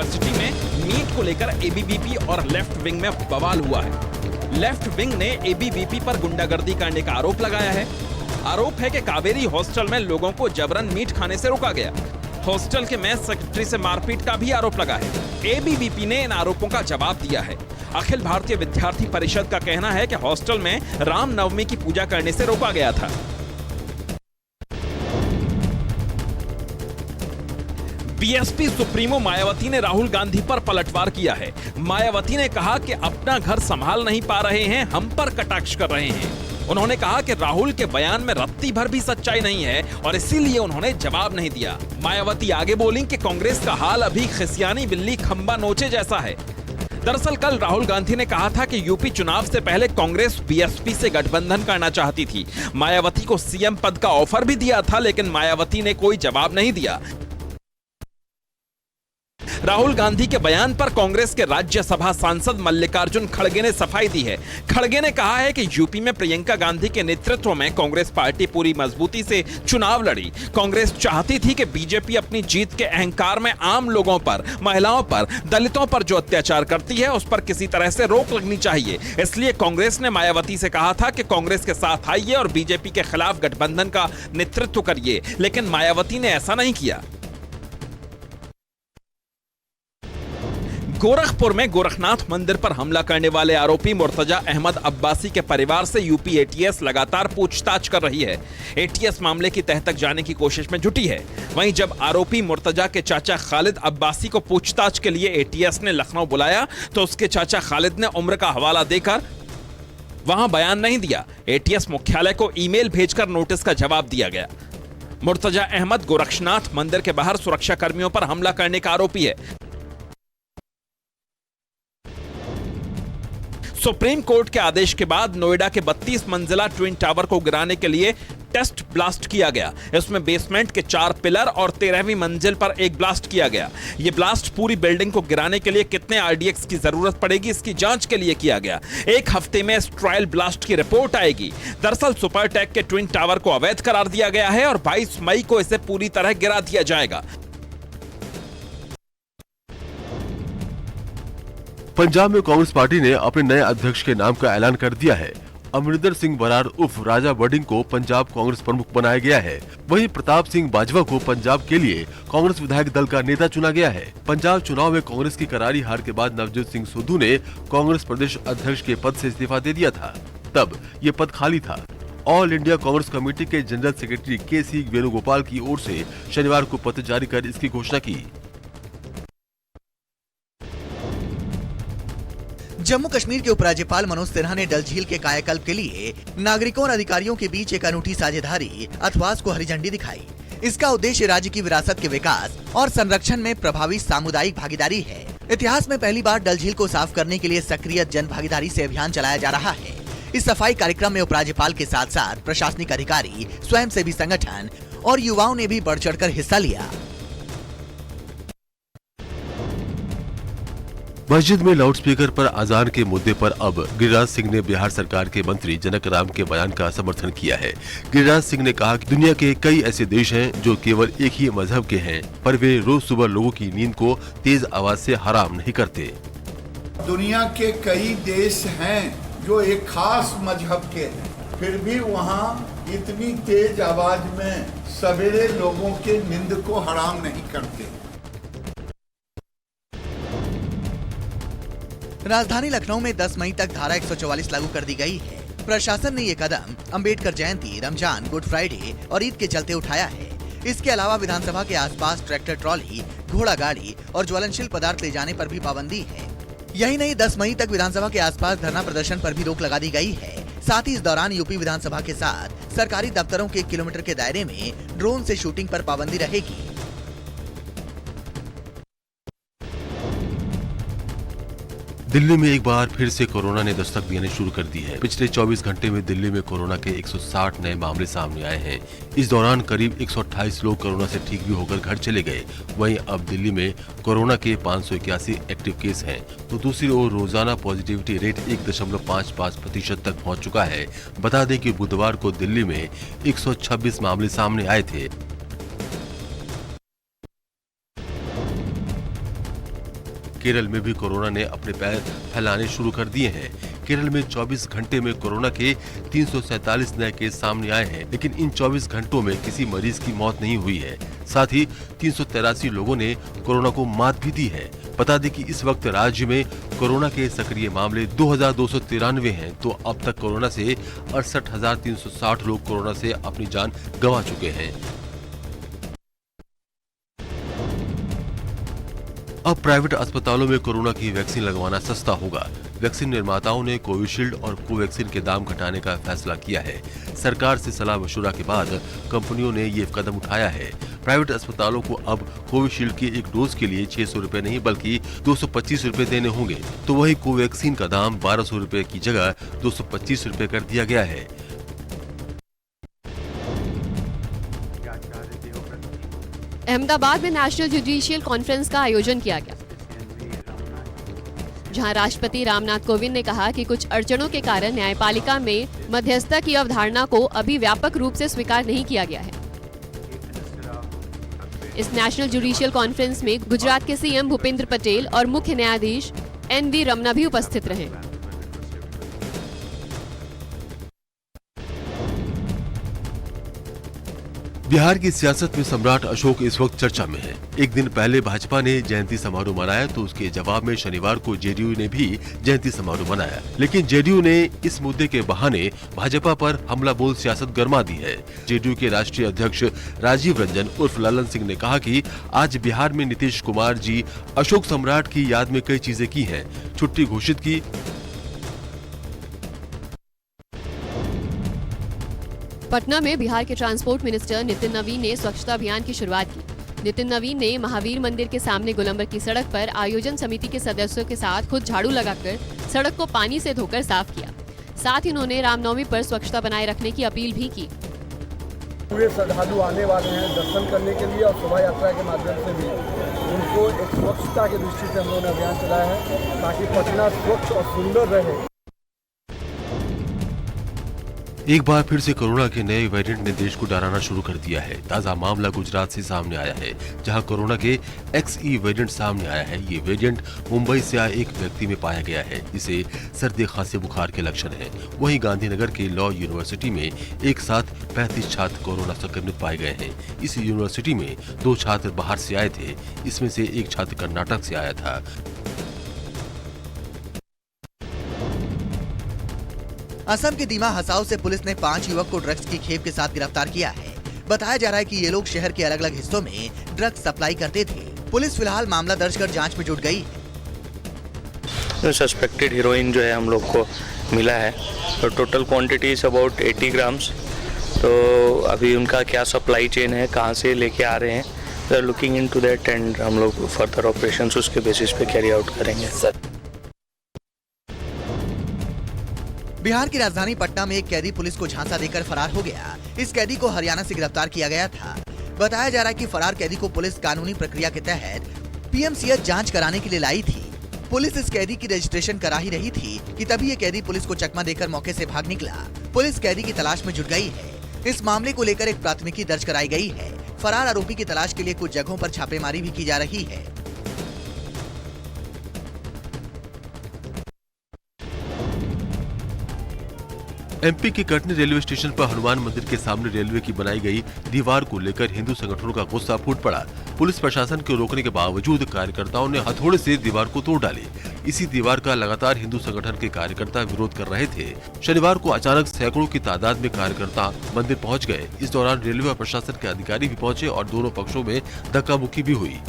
University में NEET को लेकर एबीवीपी और लेफ्ट विंग में बवाल हुआ है। लेफ्ट विंग ने एबीवीपी पर गुंडागर्दी करने का आरोप लगाया है। आरोप है कि कावेरी हॉस्टल में लोगों को जबरन मीट खाने से रोका गया। हॉस्टल के मेस सेक्रेटरी से मारपीट का भी आरोप लगा है। एबीवीपी ने इन आरोपों का जवाब दिया है। अखिल भारतीय विद्यार्थी परिषद का कहना है कि हॉस्टल में रामनवमी की पूजा करने से रोका गया था। बीएसपी सुप्रीमो मायावती ने राहुल गांधी पर पलटवार किया है। मायावती ने कहा कि अपना घर संभाल नहीं पा रहे हैं, हम पर कटाक्ष कर रहे हैं। उन्होंने कहा कि राहुल के बयान में रत्ती भर भी सच्चाई नहीं है और इसीलिए उन्होंने जवाब नहीं दिया। मायावती आगे बोली कि कांग्रेस का हाल अभी खिसियानी बिल्ली खंबा नोचे जैसा है। दरअसल कल राहुल गांधी ने कहा था कि यूपी चुनाव से पहले कांग्रेस बीएसपी से गठबंधन करना चाहती थी। मायावती को सीएम पद का ऑफर भी दिया था, लेकिन मायावती ने कोई जवाब नहीं दिया। राहुल गांधी के बयान पर कांग्रेस के राज्यसभा सांसद मल्लिकार्जुन खड़गे ने सफाई दी है। खड़गे ने कहा है कि यूपी में प्रियंका गांधी के नेतृत्व में कांग्रेस पार्टी पूरी मजबूती से चुनाव लड़ी। कांग्रेस चाहती थी कि बीजेपी अपनी जीत के अहंकार में आम लोगों पर, महिलाओं पर, दलितों पर जो अत्याचार करती है उस पर किसी तरह से रोक लगनी चाहिए। इसलिए कांग्रेस ने मायावती से कहा था कि कांग्रेस के साथ आइए और बीजेपी के खिलाफ गठबंधन का नेतृत्व करिए, लेकिन मायावती ने ऐसा नहीं किया। गोरखपुर में गोरखनाथ मंदिर पर हमला करने वाले आरोपी मुर्तजा अहमद अब्बासी के परिवार से यूपी एटीएस लगातार पूछताछ कर रही है। एटीएस मामले की तह तक जाने की कोशिश में जुटी है। वहीं जब आरोपी मुर्तजा के चाचा खालिद अब्बासी को पूछताछ के लिए एटीएस ने लखनऊ बुलाया तो उसके चाचा खालिद ने उम्र का हवाला देकर वहां बयान नहीं दिया। एटीएस मुख्यालय को ईमेल भेजकर नोटिस का जवाब दिया गया। मुर्तजा अहमद गोरखनाथ मंदिर के बाहर सुरक्षा कर्मियों पर हमला करने का आरोपी है। सुप्रीम कोर्ट के आदेश के बाद नोएडा के 32 मंजिला ट्विन टावर को गिराने के लिए टेस्ट ब्लास्ट किया गया। इसमें बेसमेंट के 4 पिलर और 13वीं मंजिल पर एक ब्लास्ट किया गया। यह ब्लास्ट पूरी बिल्डिंग को गिराने के लिए कितने आरडीएक्स की जरूरत पड़ेगी, इसकी जांच के लिए किया गया। एक हफ्ते में इस ट्रायल ब्लास्ट की रिपोर्ट आएगी। दरअसल सुपरटेक के ट्विन टावर को अवैध करार दिया गया है और 22 मई को इसे पूरी तरह गिरा दिया जाएगा। पंजाब में कांग्रेस पार्टी ने अपने नए अध्यक्ष के नाम का ऐलान कर दिया है। अमरिंदर सिंह बराड़ उर्फ राजा वडिंग को पंजाब कांग्रेस प्रमुख बनाया गया है। वहीं प्रताप सिंह बाजवा को पंजाब के लिए कांग्रेस विधायक दल का नेता चुना गया है। पंजाब चुनाव में कांग्रेस की करारी हार के बाद नवजोत सिंह सिद्धू ने कांग्रेस प्रदेश अध्यक्ष के पद से इस्तीफा दे दिया था। तब ये पद खाली था। ऑल इंडिया कांग्रेस कमेटी के जनरल सेक्रेटरी के.सी. वेणुगोपाल की ओर से शनिवार को पत्र जारी कर इसकी घोषणा की। जम्मू कश्मीर के उपराज्यपाल मनोज सिन्हा ने डल झील के कायाकल्प के लिए नागरिकों और अधिकारियों के बीच एक अनूठी साझेदारी अथवास को हरी झंडी दिखाई। इसका उद्देश्य राज्य की विरासत के विकास और संरक्षण में प्रभावी सामुदायिक भागीदारी है। इतिहास में पहली बार डल झील को साफ करने के लिए सक्रिय जन भागीदारी से अभियान चलाया जा रहा है। इस सफाई कार्यक्रम में उपराज्यपाल के साथ साथ प्रशासनिक अधिकारी, स्वयंसेवी संगठन और युवाओं ने भी बढ़ चढ़कर हिस्सा लिया। मस्जिद में लाउडस्पीकर पर अजान के मुद्दे पर अब गिरिराज सिंह ने बिहार सरकार के मंत्री जनक राम के बयान का समर्थन किया है। गिरिराज सिंह ने कहा कि दुनिया के कई ऐसे देश हैं जो केवल एक ही मजहब के हैं, पर वे रोज सुबह लोगों की नींद को तेज आवाज से हराम नहीं करते। दुनिया के कई देश हैं जो एक खास मजहब के हैं, फिर भी वहाँ इतनी तेज आवाज में सवेरे लोगों के नींद को हराम नहीं करते। राजधानी लखनऊ में 10 मई तक धारा 144 लागू कर दी गई है। प्रशासन ने ये कदम अंबेडकर जयंती, रमजान, गुड फ्राइडे और ईद के चलते उठाया है। इसके अलावा विधानसभा के आसपास ट्रैक्टर ट्रॉली, घोड़ा गाड़ी और ज्वलनशील पदार्थ ले जाने पर भी पाबंदी है। यही नहीं, 10 मई तक विधानसभा के आसपास धरना प्रदर्शन पर भी रोक लगा दी गई है। साथ ही इस दौरान यूपी विधानसभा के साथ सरकारी दफ्तरों के 1 किलोमीटर के दायरे में ड्रोन से शूटिंग पर पाबंदी रहेगी। दिल्ली में एक बार फिर से कोरोना ने दस्तक देनी शुरू कर दी है। पिछले 24 घंटे में दिल्ली में कोरोना के 160 नए मामले सामने आए हैं। इस दौरान करीब 128 लोग कोरोना से ठीक भी होकर घर चले गए। वहीं अब दिल्ली में कोरोना के 581 एक्टिव केस हैं, तो दूसरी ओर रोजाना पॉजिटिविटी रेट 1.55% तक पहुंच चुका है। बता दें कि बुधवार को दिल्ली में 126 मामले सामने आए थे। केरल में भी कोरोना ने अपने पैर फैलाने शुरू कर दिए हैं। केरल में 24 घंटे में कोरोना के 347 नए केस सामने आए हैं, लेकिन इन 24 घंटों में किसी मरीज की मौत नहीं हुई है। साथ ही 383 लोगों ने कोरोना को मात भी दी है। बता दें कि इस वक्त राज्य में कोरोना के सक्रिय मामले 2293 हैं, तो अब तक कोरोना से 68,360 लोग कोरोना से अपनी जान गंवा चुके हैं। अब प्राइवेट अस्पतालों में कोरोना की वैक्सीन लगवाना सस्ता होगा। वैक्सीन निर्माताओं ने कोविशील्ड और कोवैक्सीन के दाम घटाने का फैसला किया है। सरकार से सलाह मशवरा के बाद कंपनियों ने ये कदम उठाया है। प्राइवेट अस्पतालों को अब कोविशील्ड के एक डोज के लिए 600 रुपए नहीं बल्कि 225 रुपए देने होंगे, तो वही कोवैक्सीन का दाम 1200 रुपए की जगह 225 रुपए कर दिया गया है। अहमदाबाद में नेशनल जुडिशियल कॉन्फ्रेंस का आयोजन किया गया, जहां राष्ट्रपति रामनाथ कोविंद ने कहा कि कुछ अड़चनों के कारण न्यायपालिका में मध्यस्थता की अवधारणा को अभी व्यापक रूप से स्वीकार नहीं किया गया है। इस नेशनल जुडिशियल कॉन्फ्रेंस में गुजरात के सीएम भूपेंद्र पटेल और मुख्य न्यायाधीश एन.वी. रमना भी उपस्थित रहे। बिहार की सियासत में सम्राट अशोक इस वक्त चर्चा में है। एक दिन पहले भाजपा ने जयंती समारोह मनाया, तो उसके जवाब में शनिवार को जेडीयू ने भी जयंती समारोह मनाया, लेकिन जेडीयू ने इस मुद्दे के बहाने भाजपा पर हमला बोल सियासत गरमा दी है। जेडीयू के राष्ट्रीय अध्यक्ष राजीव रंजन उर्फ ललन सिंह ने कहा कि आज बिहार में नीतीश कुमार जी अशोक सम्राट की याद में कई चीजें की हैं, छुट्टी घोषित की। पटना में बिहार के ट्रांसपोर्ट मिनिस्टर नितिन नवीन ने स्वच्छता अभियान की शुरुआत की। नितिन नवीन ने महावीर मंदिर के सामने गोलंबर की सड़क पर आयोजन समिति के सदस्यों के साथ खुद झाड़ू लगाकर सड़क को पानी से धोकर साफ किया। साथ ही उन्होंने रामनवमी पर स्वच्छता बनाए रखने की अपील भी की। पूरे श्रद्धालु आने वाले हैं दर्शन करने के लिए और शोभा यात्रा के माध्यम से भी उनको एक स्वच्छता की दृष्टि से हम लोगों ने अभियान चलाया है, ताकि पटना स्वच्छ और सुंदर रहे। एक बार फिर से कोरोना के नए वेरिएंट ने देश को डराना शुरू कर दिया है। ताजा मामला गुजरात से सामने आया है, जहां कोरोना के XE वेरिएंट सामने आया है। ये वेरिएंट मुंबई से आए एक व्यक्ति में पाया गया है। इसे सर्दी खांसी बुखार के लक्षण हैं। वहीं गांधीनगर के लॉ यूनिवर्सिटी में एक साथ 35 छात्र कोरोना संक्रमित पाए गए हैं। इस यूनिवर्सिटी में 2 छात्र बाहर से आए थे, इसमें से एक छात्र कर्नाटक से आया था। असम के दीमा हसाओ से पुलिस ने 5 युवक को ड्रग्स की खेप के साथ गिरफ्तार किया है। बताया जा रहा है कि ये लोग शहर के अलग अलग हिस्सों में ड्रग्स सप्लाई करते थे। पुलिस फिलहाल मामला दर्ज कर जांच में जुट गई है। सस्पेक्टेड हीरोइन जो है हम लोग को मिला है, तो total quantity is about 80 grams. तो अभी उनका क्या सप्लाई चेन है, कहाँ से लेके आ रहे हैं, we are looking into that and हम लोग फर्दर ऑपरेशंस उसके बेसिस पे कैरी आउट करेंगे। बिहार की राजधानी पटना में एक कैदी पुलिस को झांसा देकर फरार हो गया। इस कैदी को हरियाणा से गिरफ्तार किया गया था। बताया जा रहा है कि फरार कैदी को पुलिस कानूनी प्रक्रिया के तहत PMCH जांच कराने के लिए लाई थी। पुलिस इस कैदी की रजिस्ट्रेशन करा ही रही थी कि तभी ये कैदी पुलिस को चकमा देकर मौके से भाग निकला। पुलिस कैदी की तलाश में जुट गई है। इस मामले को लेकर एक प्राथमिकी दर्ज कराई गई है। फरार आरोपी की तलाश के लिए कुछ जगहों पर छापेमारी भी की जा रही है। MP के कटनी रेलवे स्टेशन पर हनुमान मंदिर के सामने रेलवे की बनाई गई दीवार को लेकर हिंदू संगठनों का गुस्सा फूट पड़ा। पुलिस प्रशासन के रोकने के बावजूद कार्यकर्ताओं ने हथौड़े से दीवार को तोड़ डाली। इसी दीवार का लगातार हिंदू संगठन के कार्यकर्ता विरोध कर रहे थे। शनिवार को अचानक सैकड़ों की तादाद में कार्यकर्ता मंदिर पहुंच गए। इस दौरान रेलवे और प्रशासन के अधिकारी भी पहुंचे और दोनों पक्षों में धक्का मुक्की भी हुई।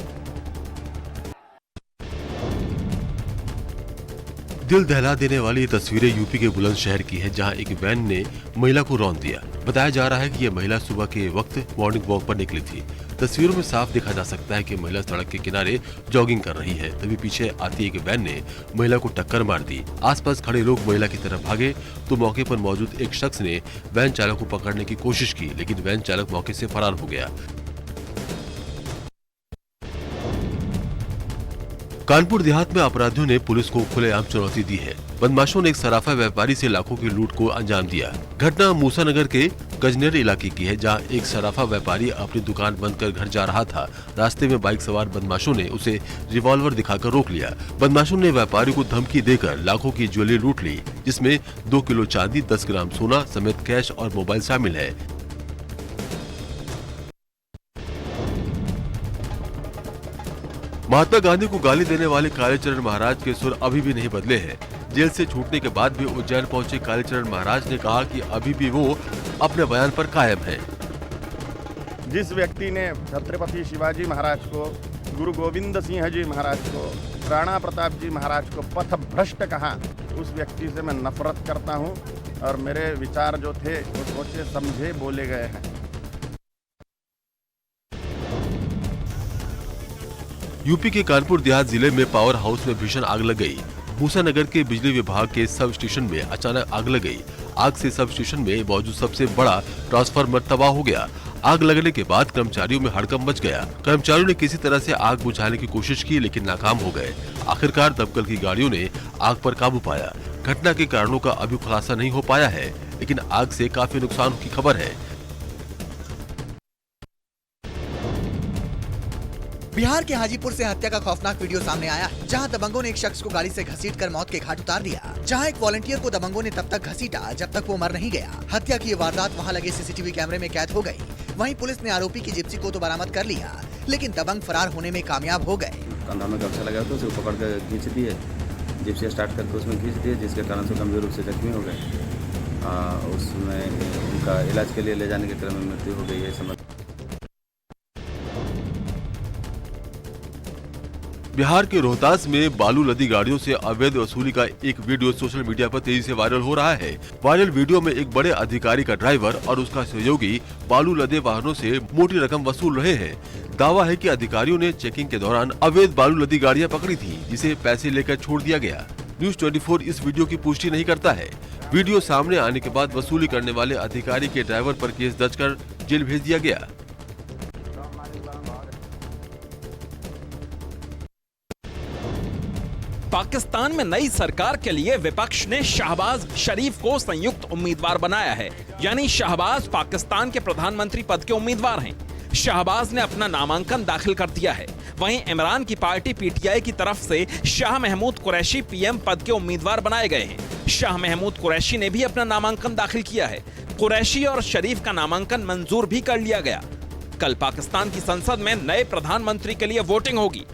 दिल दहला देने वाली ये तस्वीरें यूपी के बुलंदशहर की है, जहां एक वैन ने महिला को रौंद दिया। बताया जा रहा है कि यह महिला सुबह के वक्त मॉर्निंग वॉक पर निकली थी। तस्वीरों में साफ देखा जा सकता है कि महिला सड़क के किनारे जॉगिंग कर रही है, तभी पीछे आती एक वैन ने महिला को टक्कर मार दी। आसपास खड़े लोग महिला की तरफ भागे तो मौके पर मौजूद एक शख्स ने वैन चालक को पकड़ने की कोशिश की, लेकिन वैन चालक मौके से फरार हो गया। कानपुर देहात में अपराधियों ने पुलिस को खुलेआम चुनौती दी है। बदमाशों ने एक सराफा व्यापारी से लाखों की लूट को अंजाम दिया। घटना मूसानगर के गजनेर इलाके की है, जहां एक सराफा व्यापारी अपनी दुकान बंद कर घर जा रहा था। रास्ते में बाइक सवार बदमाशों ने उसे रिवॉल्वर दिखाकर रोक लिया। बदमाशों ने व्यापारी को धमकी देकर लाखों की ज्वेलरी लूट ली, जिसमें 2 किलो चांदी, 10 ग्राम सोना समेत कैश और मोबाइल शामिल है। महात्मा गांधी को गाली देने वाले कालीचरण महाराज के सुर अभी भी नहीं बदले हैं। जेल से छूटने के बाद भी उज्जैन पहुंचे कालीचरण महाराज ने कहा कि अभी भी वो अपने बयान पर कायम हैं। जिस व्यक्ति ने छत्रपति शिवाजी महाराज को, गुरु गोविंद सिंह जी महाराज को, राणा प्रताप जी महाराज को पथ भ्रष्ट कहा, उस व्यक्ति से मैं नफरत करता हूं और मेरे विचार जो थे वो सोचे समझे बोले गए हैं। यूपी के कानपुर देहात जिले में पावर हाउस में भीषण आग लग गई। मूसानगर के बिजली विभाग के सब स्टेशन में अचानक आग लग गई। आग से सब स्टेशन में मौजूद सबसे बड़ा ट्रांसफार्मर तबाह हो गया। आग लगने के बाद कर्मचारियों में हड़कंप मच गया। कर्मचारियों ने किसी तरह से आग बुझाने की कोशिश की, लेकिन नाकाम हो गए। आखिरकार दमकल की गाड़ियों ने आग पर काबू पाया। घटना के कारणों का अभी खुलासा नहीं हो पाया है, लेकिन आग से काफी नुकसान की खबर है। बिहार के हाजीपुर से हत्या का खौफनाक वीडियो सामने आया है, जहां दबंगों ने एक शख्स को गाड़ी से घसीटकर मौत के घाट उतार दिया। जहां एक वॉलंटियर को दबंगों ने तब तक घसीटा जब तक वो मर नहीं गया। हत्या की ये वारदात वहां लगे सीसीटीवी कैमरे में कैद हो गई। वहीं पुलिस ने आरोपी की जिप्सी को तो बरामद कर लिया, लेकिन दबंग फरार होने में कामयाब हो गए। कंधा में गमछा लगा तो उसे पकड़ कर खींच दिए, जिप्सी स्टार्ट करके उसमें खींच दिए, जिसके कारण से गंभीर रूप से जख्मी हो गए। उसमें उनका इलाज के लिए ले जाने के क्रम में मृत्यु हो गई है। समझ बिहार के रोहतास में बालू लदी गाड़ियों से अवैध वसूली का एक वीडियो सोशल मीडिया पर तेजी से वायरल हो रहा है। वायरल वीडियो में एक बड़े अधिकारी का ड्राइवर और उसका सहयोगी बालू लदे वाहनों से मोटी रकम वसूल रहे हैं। दावा है कि अधिकारियों ने चेकिंग के दौरान अवैध बालू लदी गाड़ियां पकड़ी थी, जिसे पैसे लेकर छोड़ दिया गया। न्यूज़ 24 इस वीडियो की पुष्टि नहीं करता है। वीडियो सामने आने के बाद वसूली करने वाले अधिकारी के ड्राइवर पर केस दर्ज कर जेल भेज दिया गया। पाकिस्तान में नई सरकार के लिए विपक्ष ने शहबाज शरीफ को संयुक्त उम्मीदवार बनाया है, यानी शहबाज पाकिस्तान के प्रधानमंत्री पद के उम्मीदवार हैं। शहबाज ने अपना नामांकन दाखिल कर दिया है। वहीं इमरान की पार्टी पीटीआई की तरफ से शाह महमूद कुरैशी पीएम पद के उम्मीदवार बनाए गए हैं। शाह महमूद कुरैशी ने भी अपना नामांकन दाखिल किया है। कुरैशी और शरीफ का नामांकन मंजूर भी कर लिया गया। कल पाकिस्तान की संसद में नए प्रधानमंत्री के लिए वोटिंग होगी।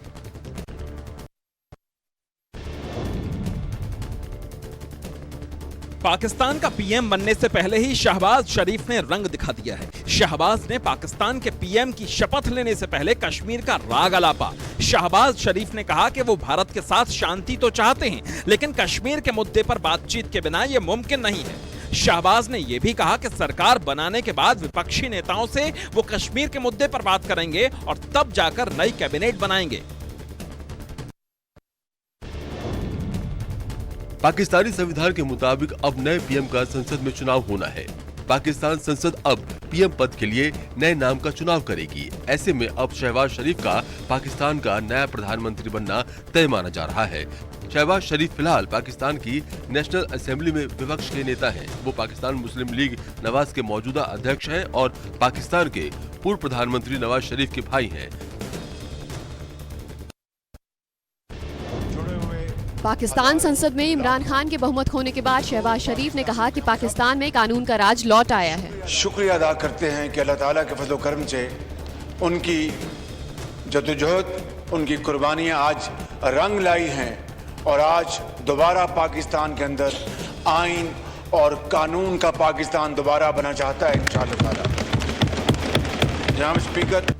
पाकिस्तान का पीएम बनने से पहले ही शहबाज शरीफ ने रंग दिखा दिया है। शहबाज ने पाकिस्तान के पीएम की शपथ लेने से पहले कश्मीर का राग अलापा। शहबाज शरीफ ने कहा कि वो भारत के साथ शांति तो चाहते हैं, लेकिन कश्मीर के मुद्दे पर बातचीत के बिना ये मुमकिन नहीं है। शहबाज ने यह भी कहा कि सरकार बनाने के बाद विपक्षी नेताओं से वो कश्मीर के मुद्दे पर बात करेंगे और तब जाकर नई कैबिनेट बनाएंगे। पाकिस्तानी संविधान के मुताबिक अब नए पीएम का संसद में चुनाव होना है। पाकिस्तान संसद अब पीएम पद के लिए नए नाम का चुनाव करेगी। ऐसे में अब शहबाज शरीफ का पाकिस्तान का नया प्रधानमंत्री बनना तय माना जा रहा है। शहबाज शरीफ फिलहाल पाकिस्तान की नेशनल असेंबली में विपक्ष के नेता हैं। वो पाकिस्तान मुस्लिम लीग नवाज के मौजूदा अध्यक्ष हैं और पाकिस्तान के पूर्व प्रधानमंत्री नवाज शरीफ के भाई हैं। पाकिस्तान संसद में इमरान खान के बहुमत खोने के बाद शहबाज शरीफ ने कहा कि पाकिस्तान में कानून का राज लौट आया है। शुक्रिया अदा करते हैं कि अल्लाह ताला के फजल करम से उनकी जद्दोजहद, उनकी कुर्बानियाँ आज रंग लाई हैं और आज दोबारा पाकिस्तान के अंदर आइन और कानून का पाकिस्तान दोबारा बना चाहता है इंशाअल्लाह ताला। जनाब स्पीकर,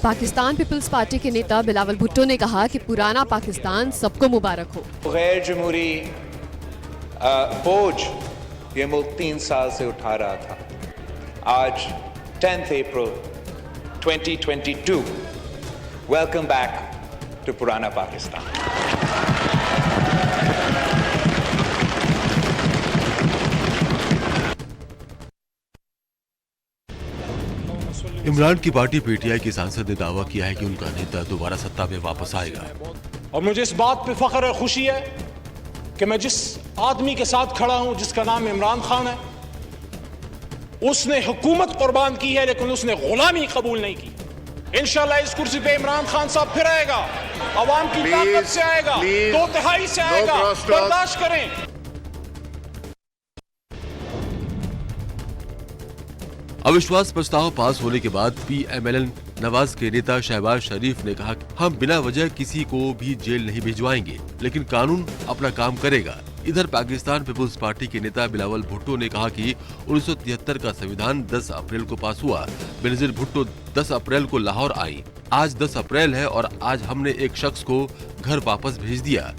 पाकिस्तान पीपल्स पार्टी के नेता बिलावल भुट्टो ने कहा कि पुराना पाकिस्तान सबको मुबारक हो। गैर जमहूरी बोझ ये मुल्क 3 साल से उठा रहा था। आज 10 अप्रैल 2022, वेलकम बैक टू पुराना पाकिस्तान। इमरान की पार्टी पीटीआई के सांसद ने दावा किया है कि उनका नेता दोबारा सत्ता में वापस आएगा। और मुझे इस बात पे फख्र और खुशी है कि मैं जिस आदमी के साथ खड़ा हूं, जिसका नाम इमरान खान है, उसने हुकूमत कुर्बान की है लेकिन उसने गुलामी कबूल नहीं की। इंशाल्लाह इस कुर्सी पे इमरान खान साहब फिर आएगा, अवाम की ताकत से आएगा, 2/3 से आएगा, बर्दाश्त करें। अविश्वास प्रस्ताव पास होने के बाद पीएमएल नवाज के नेता शहबाज शरीफ ने कहा कि हम बिना वजह किसी को भी जेल नहीं भिजवाएंगे, लेकिन कानून अपना काम करेगा। इधर पाकिस्तान पीपुल्स पार्टी के नेता बिलावल भुट्टो ने कहा कि 1973 का संविधान 10 अप्रैल को पास हुआ। बेनजीर भुट्टो 10 अप्रैल को लाहौर आई। आज 10 अप्रैल है और आज हमने एक शख्स को घर वापस भेज दिया।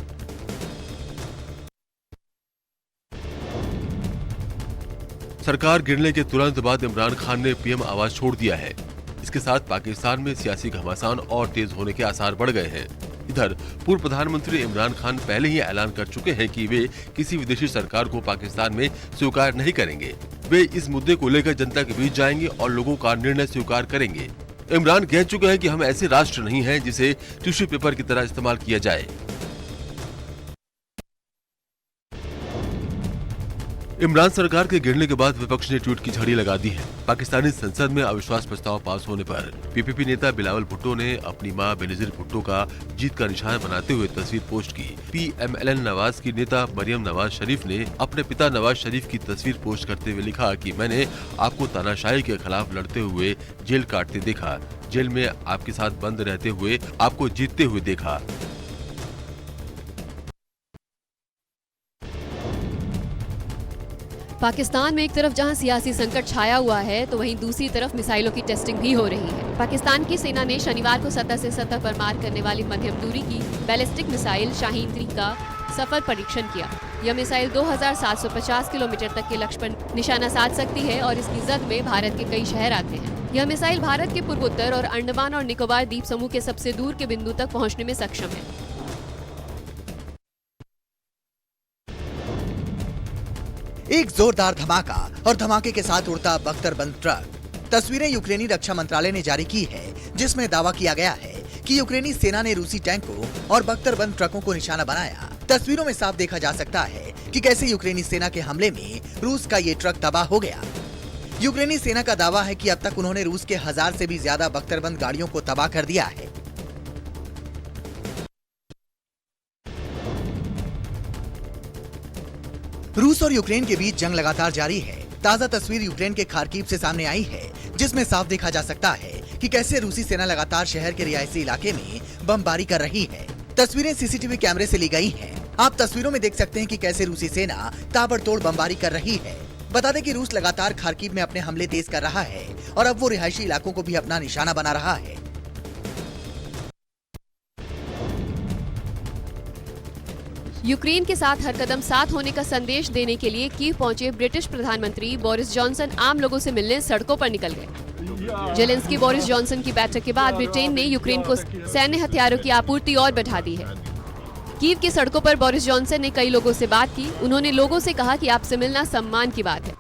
सरकार गिरने के तुरंत बाद इमरान खान ने पीएम आवाज छोड़ दिया है। इसके साथ पाकिस्तान में सियासी घमासान और तेज होने के आसार बढ़ गए हैं। इधर पूर्व प्रधानमंत्री इमरान खान पहले ही ऐलान कर चुके हैं कि वे किसी विदेशी सरकार को पाकिस्तान में स्वीकार नहीं करेंगे। वे इस मुद्दे को लेकर जनता के बीच जाएंगे और लोगों का निर्णय स्वीकार करेंगे। इमरान कह चुके हैं कि हम ऐसे राष्ट्र नहीं हैं जिसे टिश्यू पेपर की तरह इस्तेमाल किया जाए। इमरान सरकार के गिरने के बाद विपक्ष ने ट्वीट की झड़ी लगा दी है। पाकिस्तानी संसद में अविश्वास प्रस्ताव पास होने पर पीपीपी नेता बिलावल भुट्टो ने अपनी मां बेनजीर भुट्टो का जीत का निशान बनाते हुए तस्वीर पोस्ट की। पीएमएल नवाज की नेता मरियम नवाज शरीफ ने अपने पिता नवाज शरीफ की तस्वीर पोस्ट करते हुए लिखा कि मैंने आपको तानाशाही के खिलाफ लड़ते हुए जेल काटते देखा, जेल में आपके साथ बंद रहते हुए आपको जीतते हुए देखा। पाकिस्तान में एक तरफ जहां सियासी संकट छाया हुआ है तो वहीं दूसरी तरफ मिसाइलों की टेस्टिंग भी हो रही है। पाकिस्तान की सेना ने शनिवार को सतह से सतह पर मार करने वाली मध्यम दूरी की बैलिस्टिक मिसाइल शाहीन 3 का सफल परीक्षण किया। यह मिसाइल 2750 किलोमीटर तक के लक्ष्य पर निशाना साध सकती है और इसकी जद में भारत के कई शहर आते हैं। यह मिसाइल भारत के पूर्वोत्तर और अंडमान और निकोबार द्वीप समूह के सबसे दूर के बिंदु तक पहुंचने में सक्षम है। एक जोरदार धमाका और धमाके के साथ उड़ता बख्तरबंद ट्रक। तस्वीरें यूक्रेनी रक्षा मंत्रालय ने जारी की है, जिसमें दावा किया गया है कि यूक्रेनी सेना ने रूसी टैंकों और बख्तरबंद ट्रकों को निशाना बनाया। तस्वीरों में साफ देखा जा सकता है कि कैसे यूक्रेनी सेना के हमले में रूस का ये ट्रक तबाह हो गया। यूक्रेनी सेना का दावा है कि अब तक उन्होंने रूस के 1000 से भी ज्यादा बख्तरबंद गाड़ियों को तबाह कर दिया है। रूस और यूक्रेन के बीच जंग लगातार जारी है। ताजा तस्वीर यूक्रेन के खार्किव से सामने आई है, जिसमें साफ देखा जा सकता है कि कैसे रूसी सेना लगातार शहर के रिहायशी इलाके में बमबारी कर रही है। तस्वीरें सीसीटीवी कैमरे से ली गई हैं। आप तस्वीरों में देख सकते हैं कि कैसे रूसी सेना ताबड़तोड़ बमबारी कर रही है। बता दें कि रूस लगातार खार्किव में अपने हमले तेज कर रहा है और अब वो रिहायशी इलाकों को भी अपना निशाना बना रहा है। यूक्रेन के साथ हर कदम साथ होने का संदेश देने के लिए कीव पहुंचे ब्रिटिश प्रधानमंत्री बोरिस जॉनसन आम लोगों से मिलने सड़कों पर निकल गए। जेलेंस्की बोरिस जॉनसन की बैठक के बाद ब्रिटेन ने यूक्रेन को सैन्य हथियारों की आपूर्ति और बढ़ा दी है। कीव की सड़कों पर बोरिस जॉनसन ने कई लोगों से बात की। उन्होंने लोगों से कहा कि आपसे मिलना सम्मान की बात है।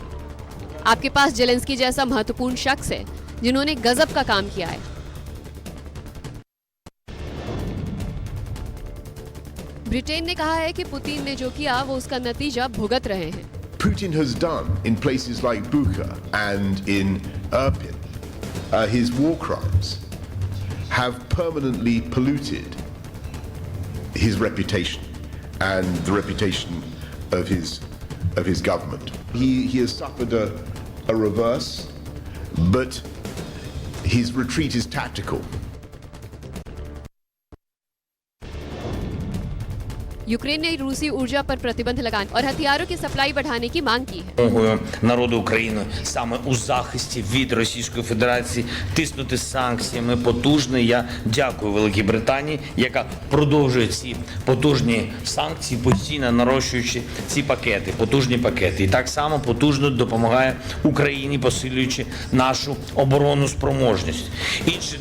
आपके पास जेलेंस्की जैसा महत्वपूर्ण शख्स है जिन्होंने गजब का काम किया है। ब्रिटेन ने कहा है कि पुतिन ने जो किया वो उसका नतीजा भुगत रहे हैं। Putin has done in places like Bucha and in Irpin, his war crimes have permanently polluted his reputation and the reputation of his government. He has suffered a reverse, but his retreat is tactical. Ukraine ने रूसी ऊर्जा पर प्रतिबंध लगाने और हथियारों की supply बढ़ाने की मांग की है। Вимогою народу України саме у захисті від Російської Федерації тиснути санкціями потужно. Я дякую Великій Британії, яка продовжує ці потужні санкції, постійно нарощуючи ці пакети, потужні пакети. І так само потужно допомагає Україні, посилюючи нашу оборонну спроможність. Інші